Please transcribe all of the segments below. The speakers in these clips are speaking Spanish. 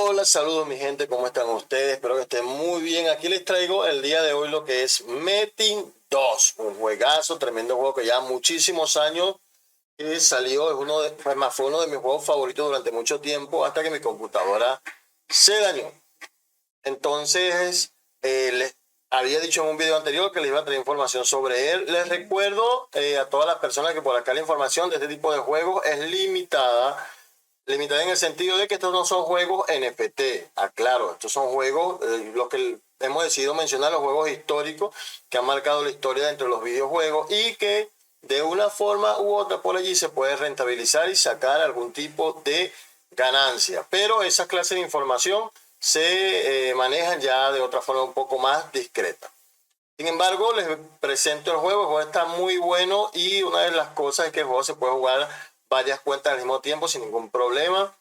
Hola, saludos mi gente, ¿cómo están ustedes? Espero que estén muy bien. Aquí les traigo el día de hoy lo que es Metin 2, un juegazo, tremendo juego que ya muchísimos años que salió, fue uno de mis juegos favoritos durante mucho tiempo hasta que mi computadora se dañó. Entonces, les había dicho en un video anterior que les iba a traer información sobre él. Les recuerdo a todas las personas que por acá la información de este tipo de juegos es limitada en el sentido de que estos no son juegos NFT, aclaro, estos son juegos, los que hemos decidido mencionar, los juegos históricos que han marcado la historia dentro de los videojuegos y que de una forma u otra por allí se puede rentabilizar y sacar algún tipo de ganancia. Pero esas clases de información se manejan ya de otra forma un poco más discreta. Sin embargo, les presento el juego está muy bueno y una de las cosas es que el juego se puede jugar varias cuentas al mismo tiempo sin ningún problema.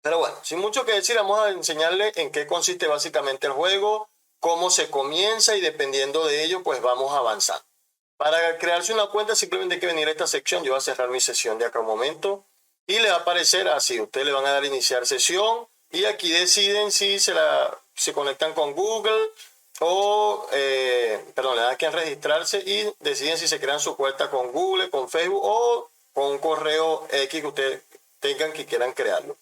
Pero bueno, sin mucho que decir, vamos a enseñarle en qué consiste básicamente el juego, cómo se comienza y dependiendo de ello, pues vamos avanzando. Para crearse una cuenta simplemente hay que venir a esta sección. Yo voy a cerrar mi sesión de acá un momento y le va a aparecer así. Ustedes le van a dar iniciar sesión y aquí deciden si se conectan con Google o, perdón, le dan aquí en registrarse y deciden si se crean su cuenta con Google, con Facebook o con un correo X que ustedes tengan que quieran crearlo.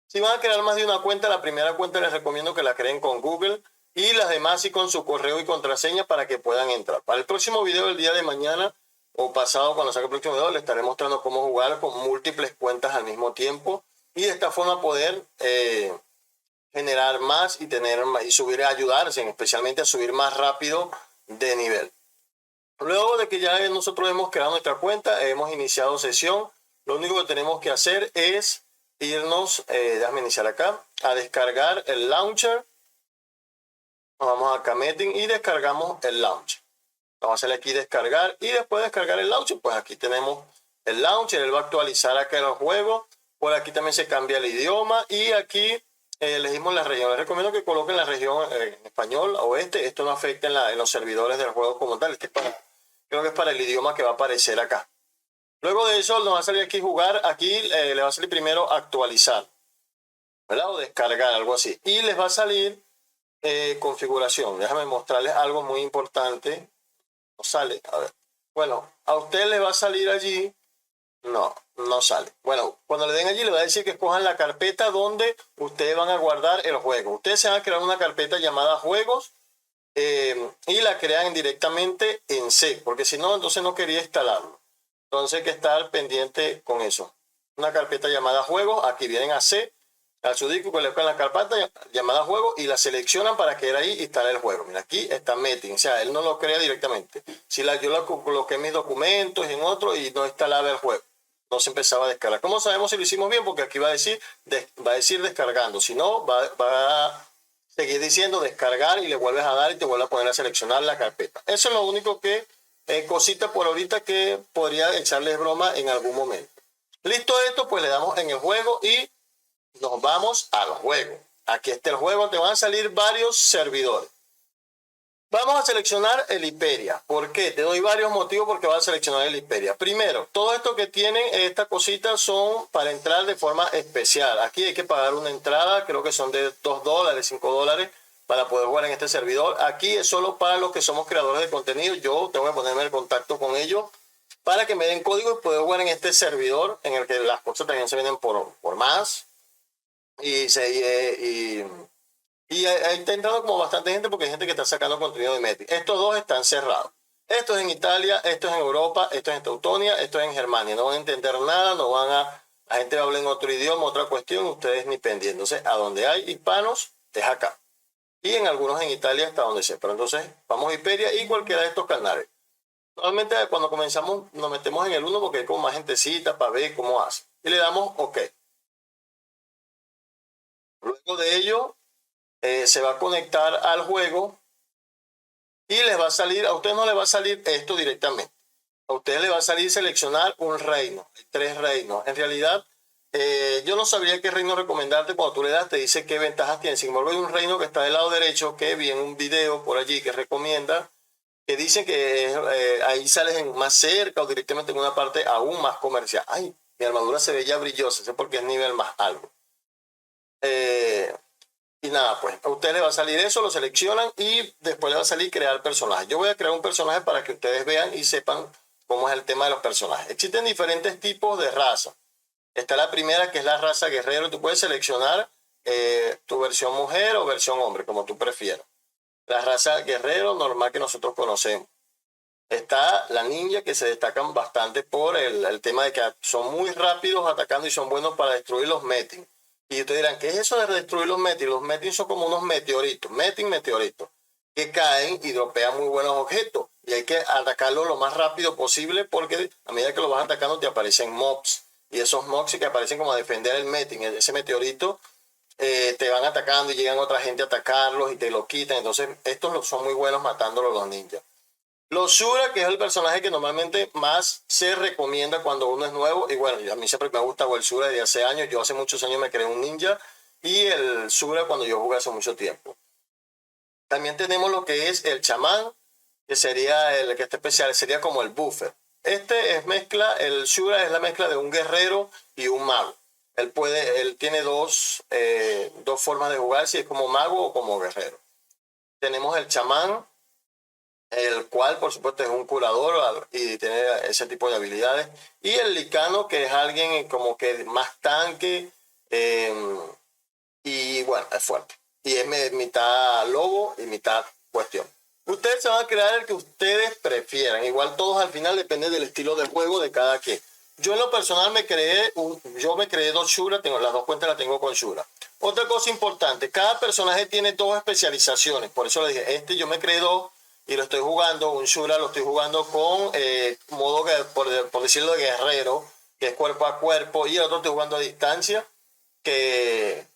Si van a crear más de una cuenta, la primera cuenta les recomiendo que la creen con Google y las demás sí con su correo y contraseña para que puedan entrar. Para el próximo video del día de mañana o pasado cuando saque el próximo video les estaré mostrando cómo jugar con múltiples cuentas al mismo tiempo y de esta forma poder generar más y subir, ayudarse especialmente a subir más rápido de nivel. Luego de que ya nosotros hemos creado nuestra cuenta, hemos iniciado sesión, lo único que tenemos que hacer es irnos, déjame iniciar acá, a descargar el launcher. Nos vamos a Metin y descargamos el launcher. Vamos a hacerle aquí descargar y después de descargar el launcher, pues aquí tenemos el launcher, él va a actualizar acá el juego. Por aquí también se cambia el idioma y aquí elegimos la región. Les recomiendo que coloquen la región en español oeste. Esto no afecta en los servidores del juego como tal. Creo que es para el idioma que va a aparecer acá. Luego de eso nos va a salir aquí jugar. Aquí le va a salir primero actualizar, ¿verdad? O descargar, algo así. Y les va a salir configuración. Déjame mostrarles algo muy importante. No sale, a ver. Bueno, a usted le va a salir allí. No sale. Bueno, cuando le den allí le va a decir que escojan la carpeta donde ustedes van a guardar el juego. Ustedes se van a crear una carpeta llamada juegos y la crean directamente en C, porque si no, entonces no quería instalarlo. Entonces hay que estar pendiente con eso. Una carpeta llamada juegos, aquí vienen a C, al su disco colocan la carpeta llamada juego y la seleccionan para que ahí instale el juego. Mira, aquí está Metin, o sea, él no lo crea directamente. Yo lo coloqué en mis documentos y en otro y no instalaba el juego. No se empezaba a descargar. ¿Cómo sabemos si lo hicimos bien? Porque aquí va a decir descargando. Si no, va a seguir diciendo descargar y le vuelves a dar y te vuelve a poner a seleccionar la carpeta. Eso es lo único que, cosita por ahorita que podría echarles broma en algún momento. Listo esto, pues le damos en el juego y nos vamos al juego. Aquí está el juego, te van a salir varios servidores. Vamos a seleccionar el Hyperia. ¿Por qué? Te doy varios motivos porque vas a seleccionar el Hyperia. Primero, todo esto que tienen, estas cositas son para entrar de forma especial. Aquí hay que pagar una entrada, creo que son de $2, $5 para poder jugar en este servidor. Aquí es solo para los que somos creadores de contenido. Yo tengo que ponerme en contacto con ellos para que me den código y poder jugar en este servidor en el que las cosas también se venden por más. Y está entrando como bastante gente porque hay gente que está sacando contenido de Metin. Estos dos están cerrados. Esto es en Italia, esto es en Europa, esto es en Teutonia, esto es en Germania. No van a entender nada, la gente va a hablar en otro idioma, otra cuestión, ustedes ni pendientes. Entonces, a donde hay hispanos, es acá. Y en algunos en Italia hasta donde sea. Pero entonces, vamos a Hyperia y cualquiera de estos canales. Normalmente cuando comenzamos nos metemos en el 1 porque hay como más gentecita para ver cómo hace. Y le damos OK. Luego de ello, se va a conectar al juego y les va a salir, a ustedes no les va a salir esto directamente. A ustedes les va a salir seleccionar un reino, 3 reinos. En realidad, yo no sabría qué reino recomendarte. Cuando tú le das, te dice qué ventajas tiene. Sin embargo, hay un reino que está del lado derecho que vi en un video por allí que recomienda, que dicen que ahí sales más cerca o directamente en una parte aún más comercial. Ay, mi armadura se ve ya brillosa, sé porque es nivel más alto. Eh, y nada, pues a ustedes les va a salir eso, lo seleccionan y después les va a salir crear personaje. Yo voy a crear un personaje para que ustedes vean y sepan cómo es el tema de los personajes. Existen diferentes tipos de raza. Está la primera, que es la raza guerrero. Tú puedes seleccionar tu versión mujer o versión hombre, como tú prefieras. La raza guerrero normal que nosotros conocemos. Está la ninja, que se destacan bastante por el tema de que son muy rápidos atacando y son buenos para destruir los metin. Y ustedes dirán, ¿qué es eso de destruir los metin? Los metin son como unos meteoritos, meteoritos, que caen y dropean muy buenos objetos. Y hay que atacarlos lo más rápido posible porque a medida que lo vas atacando te aparecen mobs. Y esos mobs que aparecen como a defender el metin, ese meteorito, te van atacando y llegan otra gente a atacarlos y te lo quitan. Entonces estos son muy buenos matándolos los ninjas. Los Shura, que es el personaje que normalmente más se recomienda cuando uno es nuevo. Y bueno, a mí siempre me ha gustado el Shura desde hace años. Yo hace muchos años me creé un ninja. Y el Shura cuando yo jugué hace mucho tiempo. También tenemos lo que es el chamán, que sería el que está especial, sería como el buffer. Este es mezcla, el Shura es la mezcla de un guerrero y un mago. Él tiene dos formas de jugar, si es como mago o como guerrero. Tenemos el chamán, el cual por supuesto es un curador y tiene ese tipo de habilidades. Y el licano, que es alguien como que más tanque y bueno, es fuerte. Y es mitad lobo y mitad cuestión. Ustedes se van a crear el que ustedes prefieran. Igual todos al final depende del estilo de juego de cada quien. Yo en lo personal yo me creé dos Shura, las dos cuentas las tengo con Shura. Otra cosa importante, cada personaje tiene dos especializaciones. Por eso le dije, yo me creé dos y lo estoy jugando, un Shura lo estoy jugando con modo, por decirlo, de guerrero, que es cuerpo a cuerpo, y el otro estoy jugando a distancia, que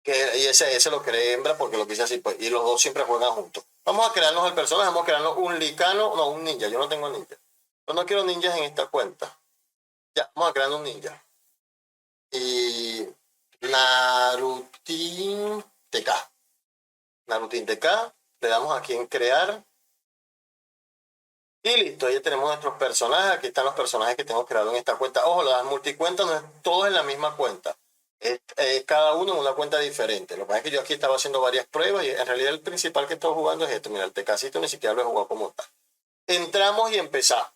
y ese lo creé hembra porque lo quise así, pues, y los dos siempre juegan juntos. Vamos a crearnos el personaje, vamos a crearnos un licano, no, un ninja. Yo no tengo ninja. Yo no quiero ninjas en esta cuenta. Ya, vamos a crear un ninja. Y Narutin TK. Narutin TK. Le damos aquí en crear. Y listo, ya tenemos nuestros personajes. Aquí están los personajes que tengo creado en esta cuenta. Ojo, las multicuentas no es todo en la misma cuenta. Cada uno en una cuenta diferente. Lo que pasa es que yo aquí estaba haciendo varias pruebas y en realidad el principal que estoy jugando es esto. Mira, el Tecacito ni siquiera lo he jugado como tal. Entramos y empezamos.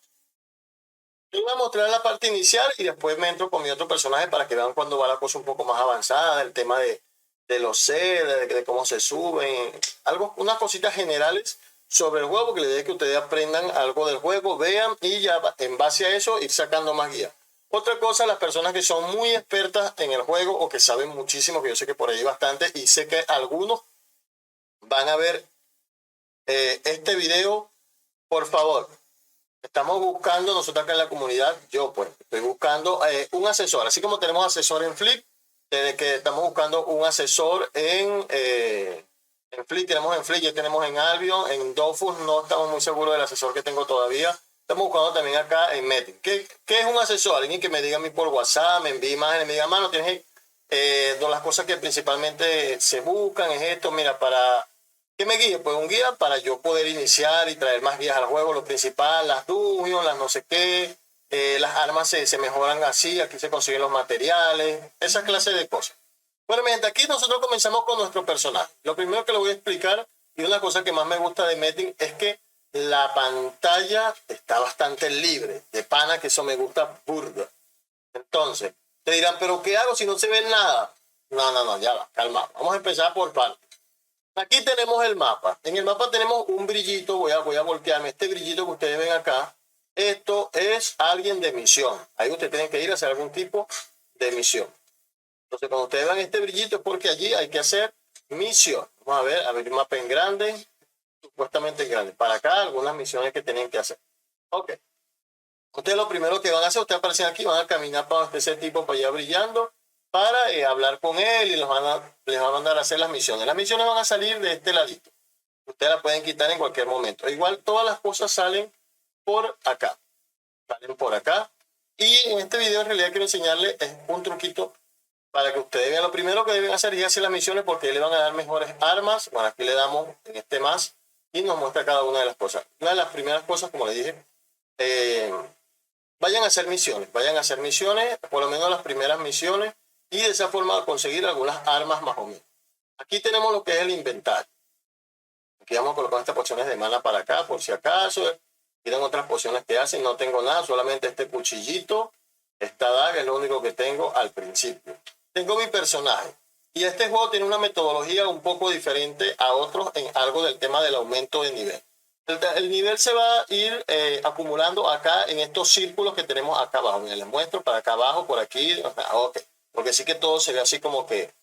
Yo voy a mostrar la parte inicial y después me entro con mi otro personaje para que vean cuando va la cosa un poco más avanzada, el tema de los sets, de cómo se suben, unas cositas generales sobre el juego, que les dé que ustedes aprendan algo del juego, vean y ya en base a eso ir sacando más guías. Otra cosa, las personas que son muy expertas en el juego o que saben muchísimo, que yo sé que por ahí bastante y sé que algunos van a ver este video, por favor. Estamos buscando, nosotros acá en la comunidad, yo pues estoy buscando un asesor, así como tenemos asesor en Flip, desde que estamos buscando un asesor en Flip, tenemos en Flip, ya tenemos en Albion, en Dofus, no estamos muy seguros del asesor que tengo todavía. Estamos buscando también acá en Metin. ¿Qué es un asesor? Alguien que me diga a mí por WhatsApp, me envíe imágenes, me diga, mano, tienes las cosas que principalmente se buscan, es esto, mira, para ¿qué me guíe? Pues un guía para yo poder iniciar y traer más guías al juego, lo principal, las dungeons, las no sé qué, las armas se mejoran así, aquí se consiguen los materiales, esa clase de cosas. Bueno, mi gente, aquí nosotros comenzamos con nuestro personaje. Lo primero que le voy a explicar, y una cosa que más me gusta de Metin, es que la pantalla está bastante libre, de pana, que eso me gusta burda. Entonces, te dirán, ¿pero qué hago si no se ve nada? No, ya va, calma. Vamos a empezar por partes. Aquí tenemos el mapa. En el mapa tenemos un brillito. Voy a voltearme. Este brillito que ustedes ven acá. Esto es alguien de misión. Ahí ustedes tienen que ir a hacer algún tipo de misión. Entonces, cuando ustedes ven este brillito es porque allí hay que hacer misión. Vamos a ver un mapa en grande. Supuestamente en grande. Para acá, algunas misiones que tienen que hacer. Ok. Ustedes lo primero que van a hacer, ustedes aparecen aquí, van a caminar para ese tipo para allá brillando, para hablar con él y les va a mandar a hacer las misiones. Las misiones van a salir de este ladito. Ustedes las pueden quitar en cualquier momento. Igual todas las cosas salen por acá. Salen por acá. Y en este video en realidad quiero enseñarles un truquito para que ustedes vean. Lo primero que deben hacer es hacer las misiones porque le van a dar mejores armas. Bueno, aquí le damos en este más y nos muestra cada una de las cosas. Una de las primeras cosas, como les dije, vayan a hacer misiones, por lo menos las primeras misiones, y de esa forma conseguir algunas armas más o menos. Aquí tenemos lo que es el inventario. Aquí vamos a colocar estas pociones de mana para acá, por si acaso. Tienen otras pociones que hacen, no tengo nada, solamente este cuchillito, esta daga es lo único que tengo al principio. Tengo mi personaje. Y este juego tiene una metodología un poco diferente a otros en algo del tema del aumento de nivel. El nivel se va a ir acumulando acá en estos círculos que tenemos acá abajo. Miren, les muestro para acá abajo, por aquí. Ok. Porque sí que todo se ve así como que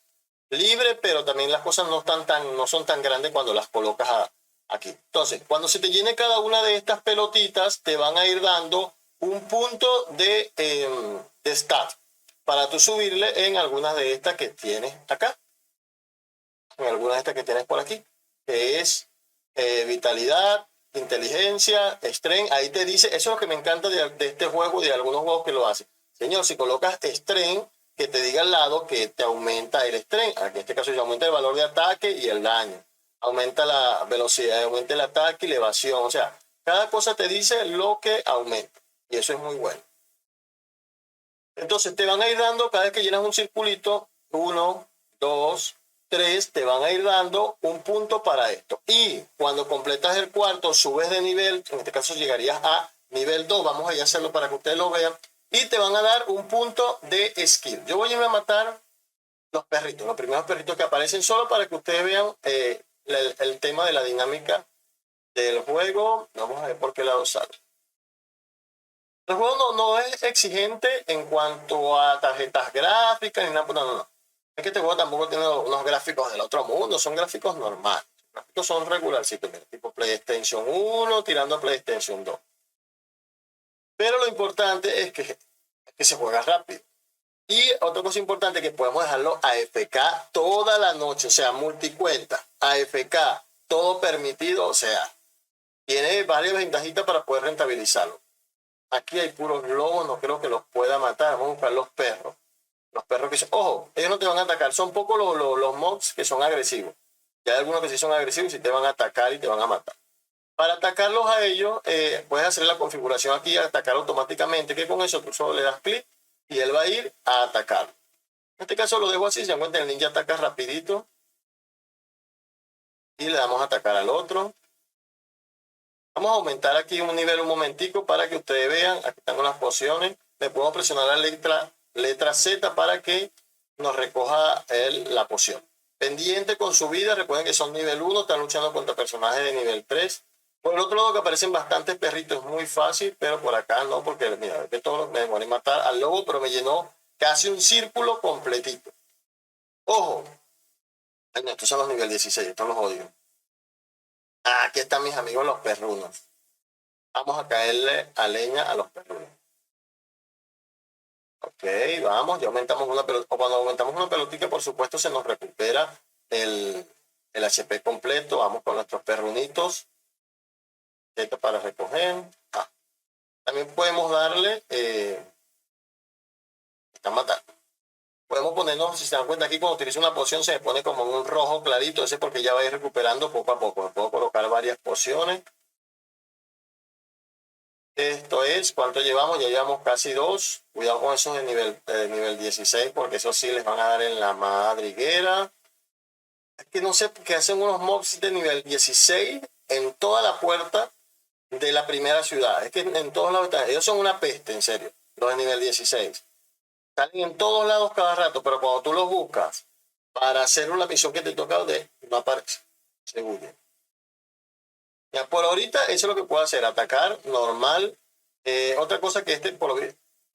libre, pero también las cosas no son tan grandes cuando las colocas aquí. Entonces, cuando se te llene cada una de estas pelotitas, te van a ir dando un punto de stat para tú subirle en algunas de estas que tienes acá, en algunas de estas que tienes por aquí, que es vitalidad, inteligencia, strength. Ahí te dice, eso es lo que me encanta de este juego y de algunos juegos que lo hacen. Señor, si colocas strength, que te diga al lado que te aumenta el strength. Aquí en este caso se aumenta el valor de ataque y el daño. Aumenta la velocidad, aumenta el ataque y la evasión. O sea, cada cosa te dice lo que aumenta. Y eso es muy bueno. Entonces te van a ir dando, cada vez que llenas un circulito, 1, 2, 3, te van a ir dando un punto para esto. Y cuando completas el cuarto, subes de nivel, en este caso llegarías a nivel 2. Vamos a ir a hacerlo para que ustedes lo vean. Y te van a dar un punto de skill. Yo voy a irme a matar los perritos, los primeros perritos que aparecen, solo para que ustedes vean el tema de la dinámica del juego. Vamos a ver por qué lado sale. El juego no es exigente en cuanto a tarjetas gráficas ni nada. No. Es que este juego tampoco tiene unos gráficos del otro mundo, son gráficos normales. Los gráficos son regularcitos, tipo PlayStation 1 tirando a PlayStation 2. Pero lo importante es que se juega rápido. Y otra cosa importante que podemos dejarlo AFK toda la noche, o sea, multicuenta, AFK, todo permitido, o sea, tiene varias ventajitas para poder rentabilizarlo. Aquí hay puros lobos, no creo que los pueda matar. Vamos a buscar los perros. Los perros que son, ojo, ellos no te van a atacar, son pocos los mobs que son agresivos. Ya hay algunos que sí son agresivos y te van a atacar y te van a matar. Para atacarlos a ellos, puedes hacer la configuración aquí, atacar automáticamente, que con eso tú solo le das clic y él va a ir a atacar. En este caso lo dejo así, se encuentra el ninja ataca rapidito. Y le damos a atacar al otro. Vamos a aumentar aquí un nivel un momentico para que ustedes vean. Aquí están unas pociones. Le puedo presionar la letra Z para que nos recoja la poción. Pendiente con su vida. Recuerden que son nivel 1. Están luchando contra personajes de nivel 3. Por el otro lado que aparecen bastantes perritos. Es muy fácil, pero por acá no. Porque mira, de todo me demoré a matar al lobo, pero me llenó casi un círculo completito. Ojo. Ay, no, estos son los nivel 16. Estos los odio. Aquí están mis amigos los perrunos. Vamos a caerle a leña a los perrunos. Ok, vamos, ya aumentamos una pelota. Cuando aumentamos una pelotita, por supuesto, se nos recupera el HP completo. Vamos con nuestros perrunitos. Esto para recoger. También podemos darle... están matando. Podemos ponernos, si se dan cuenta aquí, cuando utilizo una poción se me pone como un rojo clarito. Ese es porque ya va a ir recuperando poco a poco. Me puedo colocar varias pociones. Esto es, ¿cuánto llevamos? Ya llevamos casi 2. Cuidado con esos de nivel 16, porque esos sí les van a dar en la madriguera. Es que no sé qué hacen unos mobs de nivel 16 en toda la puerta de la primera ciudad. Es que en todos lados están. Ellos son una peste, en serio, los de nivel 16. Salen en todos lados cada rato, pero cuando tú los buscas para hacer una misión que te toca, no aparece. Seguro. Ya por ahorita eso es lo que puedo hacer, atacar normal. Otra cosa que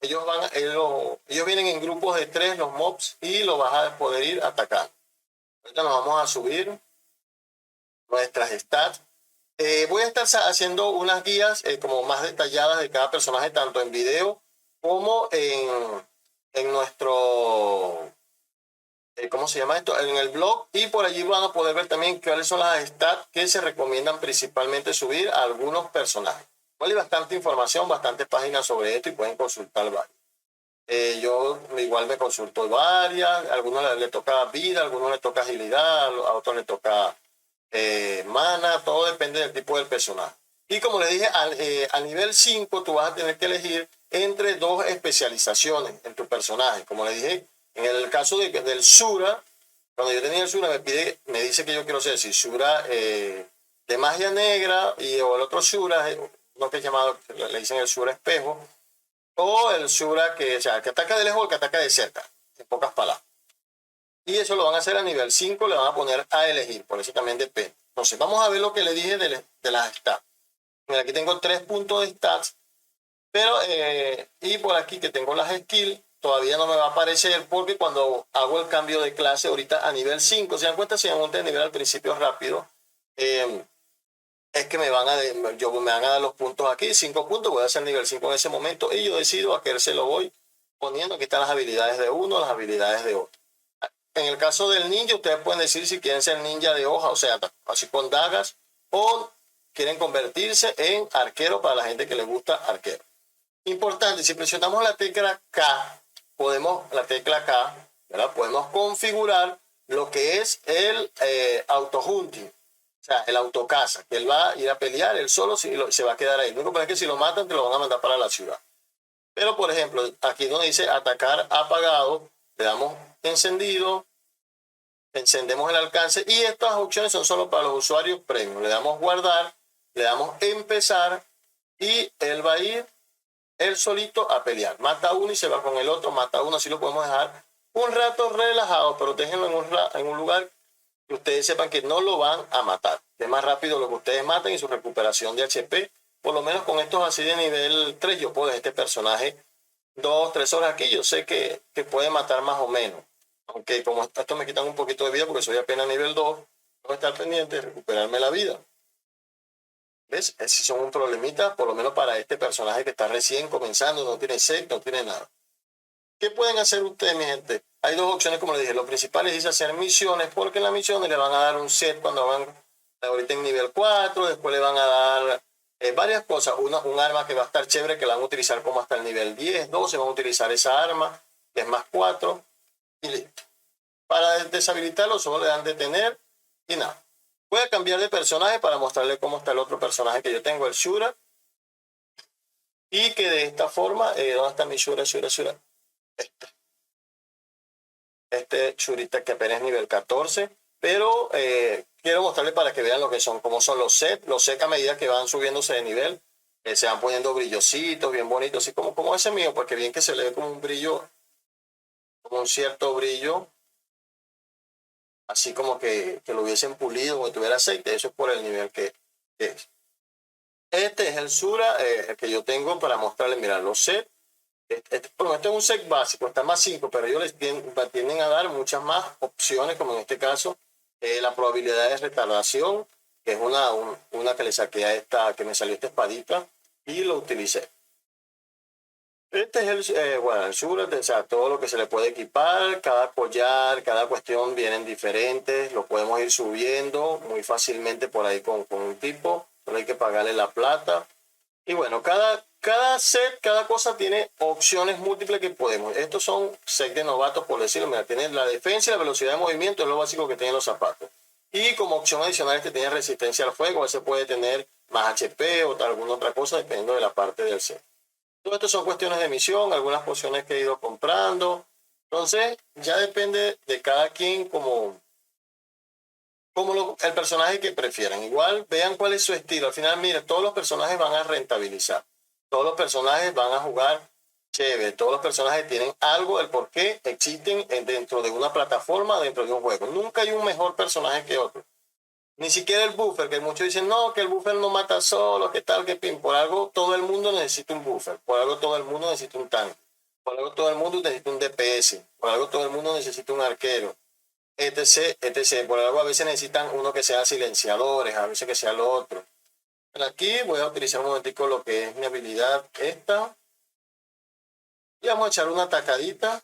ellos vienen en grupos de 3 los mobs y lo vas a poder ir a atacar. Ahorita nos vamos a subir nuestras stats. Voy a estar haciendo unas guías como más detalladas de cada personaje, tanto en video como en nuestro... ¿cómo se llama esto? En el blog, y por allí van a poder ver también cuáles son las stats que se recomiendan principalmente subir a algunos personajes. Hay bastante información, bastantes páginas sobre esto y pueden consultar varias. Yo igual me consulto varias, a algunos le toca vida, a algunos le toca agilidad, a otros le toca mana, todo depende del tipo del personaje. Y como les dije, al nivel 5 tú vas a tener que elegir entre 2 especializaciones en tu personaje. Como les dije, En el caso del Shura, cuando yo tenía el Shura, me dice que yo quiero ser si Shura de magia negra o el otro Shura, uno que es llamado, le dicen el Shura espejo, o el Shura o sea, que ataca de lejos o el que ataca de cerca, en pocas palabras. Y eso lo van a hacer a nivel 5, le van a poner a elegir, por eso también depende. Entonces, vamos a ver lo que le dije de las stats. Mira, aquí tengo 3 puntos de stats, pero, y por aquí que tengo las skills, todavía no me va a aparecer porque cuando hago el cambio de clase ahorita a nivel 5, se dan cuenta si me monté de nivel al principio rápido, es que me van a dar los puntos aquí, 5 puntos, voy a hacer nivel 5 en ese momento y yo decido a qué se lo voy poniendo. Aquí están las habilidades de uno, las habilidades de otro. En el caso del ninja, ustedes pueden decir si quieren ser ninja de hoja, o sea, así con dagas, o quieren convertirse en arquero para la gente que le gusta arquero. Importante, si presionamos la tecla K, ¿verdad? Podemos configurar lo que es el auto-hunting, o sea, el autocaza, que él va a ir a pelear, él solo se va a quedar ahí. Lo único que es que si lo matan, te lo van a mandar para la ciudad. Pero, por ejemplo, aquí donde dice atacar apagado, le damos encendido, encendemos el alcance y estas opciones son solo para los usuarios premium. Le damos guardar, le damos empezar y él va a ir él solito a pelear. Mata uno y se va con el otro, mata uno, así lo podemos dejar un rato relajado, pero déjenlo en un lugar que ustedes sepan que no lo van a matar. Es más rápido lo que ustedes maten y su recuperación de HP. Por lo menos con estos así de nivel 3, yo puedo dejar este personaje 2-3 horas aquí. Yo sé que puede matar más o menos. Aunque como esto me quitan un poquito de vida porque soy apenas nivel 2, tengo que estar pendiente de recuperarme la vida. ¿Ves? Si son un problemita, por lo menos para este personaje que está recién comenzando, no tiene set, no tiene nada. ¿Qué pueden hacer ustedes, mi gente? Hay dos opciones, como les dije. Lo principal es hacer misiones, porque en las misiones le van a dar un set cuando van ahorita en nivel 4, después le van a dar varias cosas. Un arma que va a estar chévere, que la van a utilizar como hasta el nivel 10, 12, van a utilizar esa arma, que es más 4, y listo. Para deshabilitarlo solo le dan detener y nada. Voy a cambiar de personaje para mostrarle cómo está el otro personaje que yo tengo, el Shura. Y que de esta forma, ¿dónde está mi Shura? Este Shurita que apenas es nivel 14. Pero quiero mostrarle para que vean lo que son, cómo son los sets. Los sets a medida que van subiéndose de nivel, se van poniendo brillositos, bien bonitos, así como ese mío, porque bien que se le ve como un brillo, como un cierto brillo, así como que lo hubiesen pulido o que tuviera aceite. Eso es por el nivel que es. Este es el Shura, el que yo tengo para mostrarle, mira, los sets. Bueno, este es un set básico, está más 5, pero ellos les tienden a dar muchas más opciones, como en este caso, la probabilidad de retardación, que es una que le saqué a esta, que me salió esta espadita, y lo utilicé. Este es el Shura, o sea, todo lo que se le puede equipar, cada collar, cada cuestión vienen diferentes, lo podemos ir subiendo muy fácilmente por ahí con un tipo, solo hay que pagarle la plata. Y bueno, cada set, cada cosa tiene opciones múltiples que podemos. Estos son sets de novatos, por decirlo. Mira, tienen la defensa y la velocidad de movimiento, es lo básico que tienen los zapatos. Y como opción adicional que tiene resistencia al fuego, ese puede tener más HP o alguna otra cosa, dependiendo de la parte del set. Todo esto son cuestiones de misión, algunas pociones que he ido comprando. Entonces, ya depende de cada quien como el personaje que prefieran. Igual vean cuál es su estilo. Al final, miren, todos los personajes van a rentabilizar. Todos los personajes van a jugar chévere. Todos los personajes tienen algo, el por qué existen dentro de una plataforma, dentro de un juego. Nunca hay un mejor personaje que otro. Ni siquiera el buffer, que muchos dicen, no, que el buffer no mata solo, que tal, que pin. Por algo todo el mundo necesita un buffer. Por algo todo el mundo necesita un tanque. Por algo todo el mundo necesita un DPS. Por algo todo el mundo necesita un arquero. Etc. Por algo a veces necesitan uno que sea silenciadores, a veces que sea lo otro. Pero aquí voy a utilizar un momentico lo que es mi habilidad esta. Y vamos a echar una tacadita.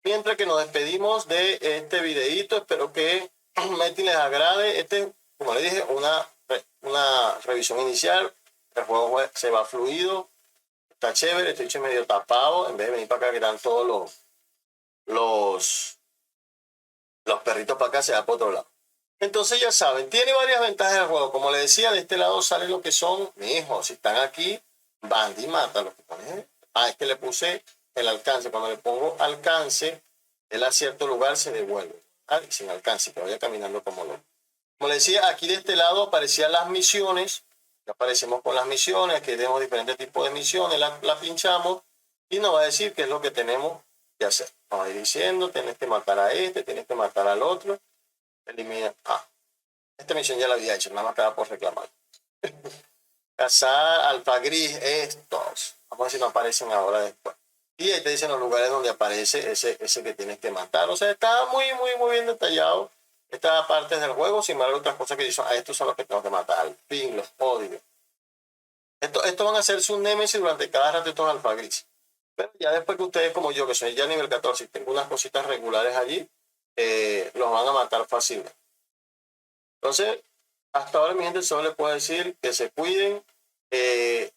Mientras que nos despedimos de este videito. Espero que Meti les agrade. Como les dije, una revisión inicial. El juego se va fluido. Está chévere. Estoy medio tapado. En vez de venir para acá que están todos los perritos para acá, se va para otro lado. Entonces ya saben, tiene varias ventajas el juego. Como les decía, de este lado sale lo que son, mi hijo, si están aquí, Bandy mata. Lo que pone, es que le puse el alcance. Cuando le pongo alcance, Él a cierto lugar se devuelve, y sin alcance, que vaya caminando como loco. Como le decía, aquí de este lado aparecían las misiones, ya aparecemos con las misiones, que tenemos diferentes tipos de misiones, la pinchamos y nos va a decir qué es lo que tenemos que hacer. Nos va a ir diciendo, tienes que matar a este, tienes que matar al otro, elimina. Esta misión ya la había hecho, nada más quedaba por reclamar. Cazar alfa gris, estos. Vamos a ver si nos aparecen ahora después. Y ahí te dicen los lugares donde aparece ese que tienes que matar. O sea, está muy bien detallado estas partes del juego. Sin embargo, otras cosas que dicen, estos son los que tengo que matar. Al fin, los odio. Esto van a ser su némesis durante cada rato estos alfa gris. Pero ya después que ustedes, como yo, que soy ya nivel 14 y tengo unas cositas regulares allí, los van a matar fácilmente. Entonces, hasta ahora mi gente solo les puedo decir que se cuiden.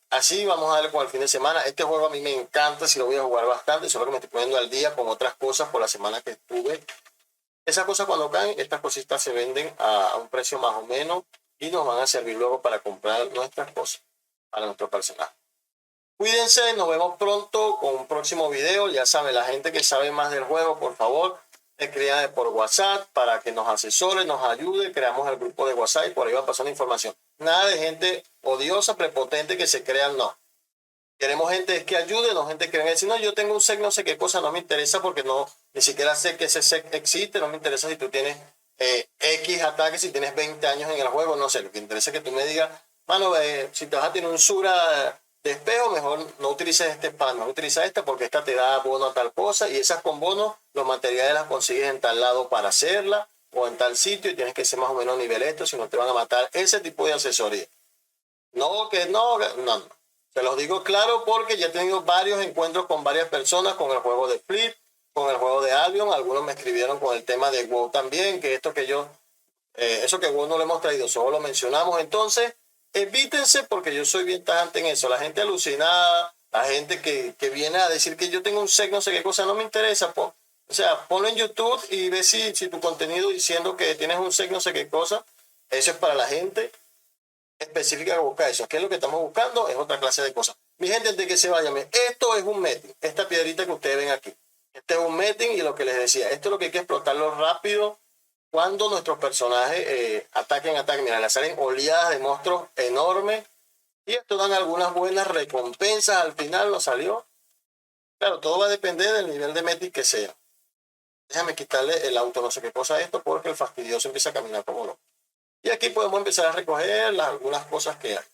Así vamos a darle con el fin de semana. Este juego a mí me encanta, si lo voy a jugar bastante, solo que me estoy poniendo al día con otras cosas por la semana que estuve. Esas cosas cuando caen, estas cositas se venden a un precio más o menos y nos van a servir luego para comprar nuestras cosas para nuestro personaje. Cuídense, nos vemos pronto con un próximo video. Ya saben, la gente que sabe más del juego, por favor, escríbanme por WhatsApp para que nos asesore, nos ayude. Creamos el grupo de WhatsApp y por ahí va pasando información. Nada de gente odiosa, prepotente que se crean, no. Queremos gente que ayude, no gente que venga a decir, no, yo tengo un sec, no sé qué cosa, no me interesa porque no, ni siquiera sé que ese sec existe, no me interesa si tú tienes X ataques, si tienes 20 años en el juego, no sé, lo que interesa es que tú me digas, mano, si te vas a tener un Sura de espejo, mejor no utilices este spam, no utiliza esta porque esta te da bono a tal cosa y esas con bono, los materiales las consigues en tal lado para hacerla o en tal sitio y tienes que ser más o menos nivel esto, si no te van a matar, ese tipo de asesoría. No, no. Se los digo claro porque ya he tenido varios encuentros con varias personas con el juego de Flip, con el juego de Albion. Algunos me escribieron con el tema de WoW también, que esto que yo, eso que WoW no lo hemos traído, solo lo mencionamos. Entonces, evítense porque yo soy bien tajante en eso. La gente alucinada, la gente que viene a decir que yo tengo un sec, no sé qué cosa, no me interesa. O sea, ponlo en YouTube y ve si tu contenido diciendo que tienes un sec, no sé qué cosa. Eso es para la gente específica que busca eso. ¿Qué es lo que estamos buscando? Es otra clase de cosas. Mi gente, antes de que se vayan, esto es un meeting. Esta piedrita que ustedes ven aquí. Este es un meeting y lo que les decía, esto es lo que hay que explotarlo rápido cuando nuestros personajes ataquen. Mira, le salen oleadas de monstruos enormes y esto dan algunas buenas recompensas. Al final nos salió. Claro, todo va a depender del nivel de meeting que sea. Déjame quitarle el auto, no sé qué cosa esto, porque el fastidioso empieza a caminar como loco. Y aquí podemos empezar a recoger algunas cosas que hay.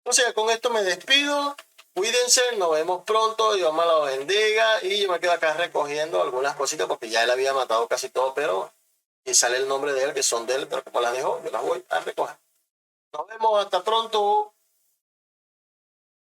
Entonces, con esto me despido. Cuídense, nos vemos pronto. Dios me la bendiga. Y yo me quedo acá recogiendo algunas cositas porque ya él había matado casi todo, pero y sale el nombre de él, que son de él, pero como las dejó, yo las voy a recoger. Nos vemos, hasta pronto.